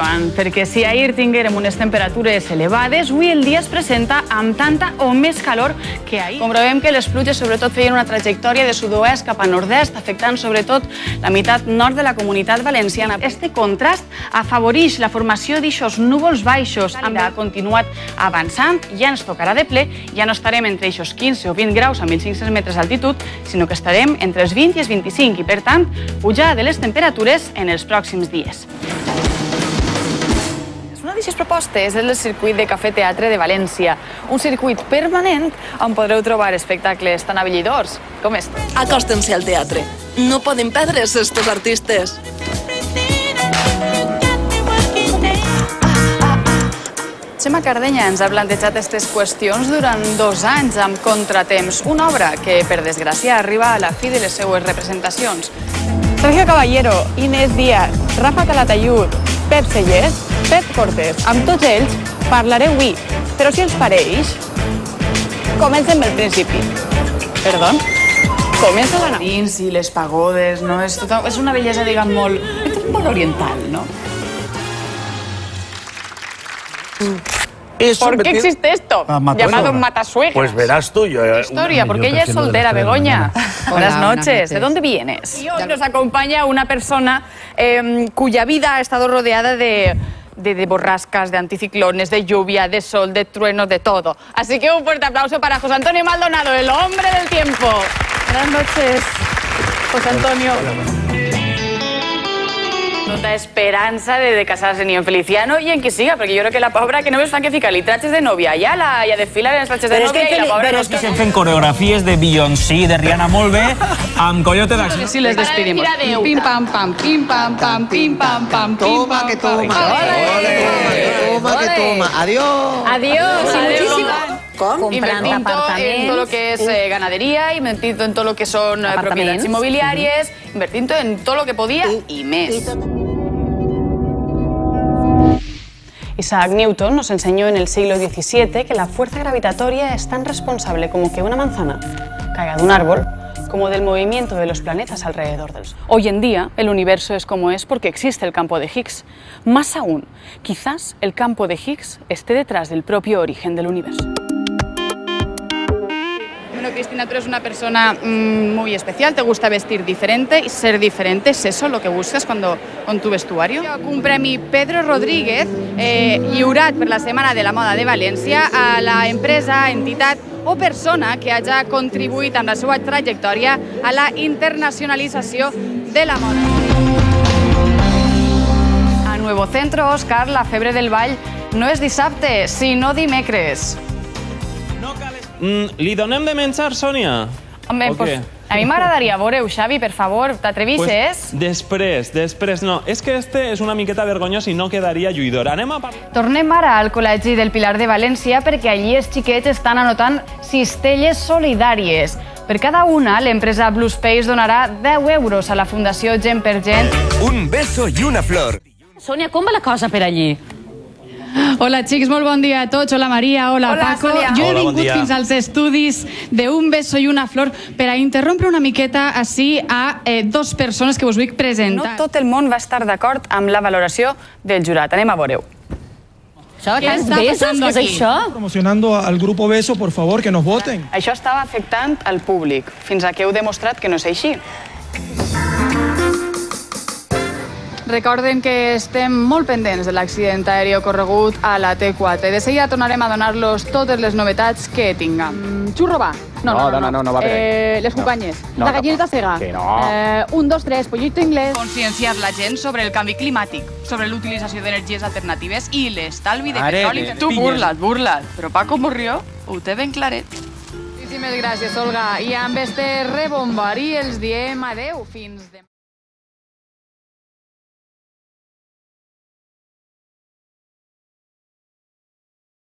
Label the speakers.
Speaker 1: Joan, perquè si ahir tinguérem unes temperatures elevades, avui el dia es presenta amb tanta o més calor que ahir. Comprovem que les pluges sobretot feien una trajectòria de sud-oest cap a nord-est, afectant sobretot la meitat nord de la comunitat valenciana. Este contrast afavoreix la formació d'aixos núvols baixos. Ha continuat avançant, ja ens tocarà de ple, ja no estarem entre aquests 15 o 20 graus a 1.500 metres d'altitud, sinó que estarem entre els 20 i els 25 i, per tant, pujada de les temperatures en els pròxims dies. Una d'aquestes propostes és el circuit de Cafè Teatre de València, un circuit permanent on podreu trobar espectacles tan avellidors com este.
Speaker 2: Acòstense al teatre. No poden perdre's estos artistes.
Speaker 1: Xema Cardenya ens ha plantejat aquestes qüestions durant 2 anys amb Contratemps, una obra que, per desgràcia, arriba a la fi de les seues representacions. Sergio Caballero, Inés Díaz, Rafa Calatayud, Pep Sellers, Pep Cortés, amb tots ells parlaré avui, però si els pareix, comencem pel principi. Perdó? Comença la nau. Dins i les pagodes, no? És una bellesa, diguem, molt oriental, no? ¿Por qué existe esto? Llamado Matasuegras.
Speaker 3: Pues verás tú.
Speaker 1: Historia, porque ella es soltera, Begoña. Buenas noches. ¿De dónde vienes? Y hoy nos acompaña una persona cuya vida ha estado rodeada de borrascas, de anticiclones, de lluvia, de sol, de truenos, de todo. Así que un fuerte aplauso para José Antonio Maldonado, el hombre del tiempo. Buenas noches, José Antonio. Tota esperança de casar-se ni en Feliciano i en qui siga, perquè jo crec que la pobra que només fan que ficar-li tratges de nòvia i a desfilar en els tratges de nòvia i la pobra no es
Speaker 4: que estem fent coreografies de Beyoncé, de Rihanna molt bé, amb Coyote d'Acció.
Speaker 1: Sí, les despedimos. Pim, pam, pam, pim, pam, pam, pim, pam, pam, pim, pam, pam.
Speaker 5: Toma, que toma. Adiós.
Speaker 1: Adiós.
Speaker 6: Muchísimo.
Speaker 1: ¿Cómo? Invertint en todo lo que es ganadería, invertint en todo lo que son propiedades inmobiliarias, invertint en todo lo que podía y més. Isaac Newton nos enseñó en el siglo XVII que la fuerza gravitatoria es tan responsable como que una manzana caiga de un árbol, como del movimiento de los planetas alrededor del Sol. Hoy en día, el universo es como es porque existe el campo de Higgs. Más aún, quizás el campo de Higgs esté detrás del propio origen del universo. Bueno, Cristina, tú eres una persona muy especial, te gusta vestir diferente y ser diferente, ¿es eso lo que buscas con tu vestuario? Un premi Pedro Rodríguez, lliurat per la Setmana de la Moda de València a la empresa, entitat o persona que hagi contribuït amb la seva trajectòria a la internacionalització de la moda. A Nuevo Centro, Òscar, la febre del ball no és dissabte, sinó dimecres.
Speaker 7: Li donem de menjar, Sònia?
Speaker 1: Home, a mi m'agradaria veure-ho, Xavi, per favor, t'atrevisses?
Speaker 7: Després no. És que este és una miqueta vergonyós i no quedaria lluïdor. Anem a parlar...
Speaker 1: Tornem ara al Col·legi del Pilar de València perquè allí els xiquets estan anotant cistelles solidàries. Per cada una, l'empresa Blue Space donarà 10 euros a la Fundació Gent per Gent.
Speaker 8: Un beso i una flor.
Speaker 6: Sònia, com va la cosa per allí?
Speaker 9: Hola, xics, molt bon dia a tots. Hola, Maria. Hola, Paco. Jo he vingut fins als estudis de Un beso i una flor per a interrompre una miqueta així a 2 persones que us vull presentar. No tot el món va estar d'acord amb la valoració del jurat. Anem a veure-ho.
Speaker 6: ¿Qué está pasando aquí?
Speaker 10: Promocionando al grupo Beso, por favor, que nos voten.
Speaker 1: Això estava afectant al públic, fins a que heu demostrat que no és així. Recorden que estem molt pendents de l'accident aeri ocorregut a la T4. De seguida tornarem a donar-los totes les novetats que tinguem. Xurro va. No va bé. Les companyes. La gallineta cega.
Speaker 3: Que no.
Speaker 1: 1, 2, 3, pollito inglès. Conscienciar la gent sobre el canvi climàtic, sobre l'utilització d'energies alternatives i l'estalvi de petroli. Tu burla't. Però Paco Morrió ho té ben claret. Moltíssimes gràcies, Olga. I amb este rebombori els diem adeu fins demà.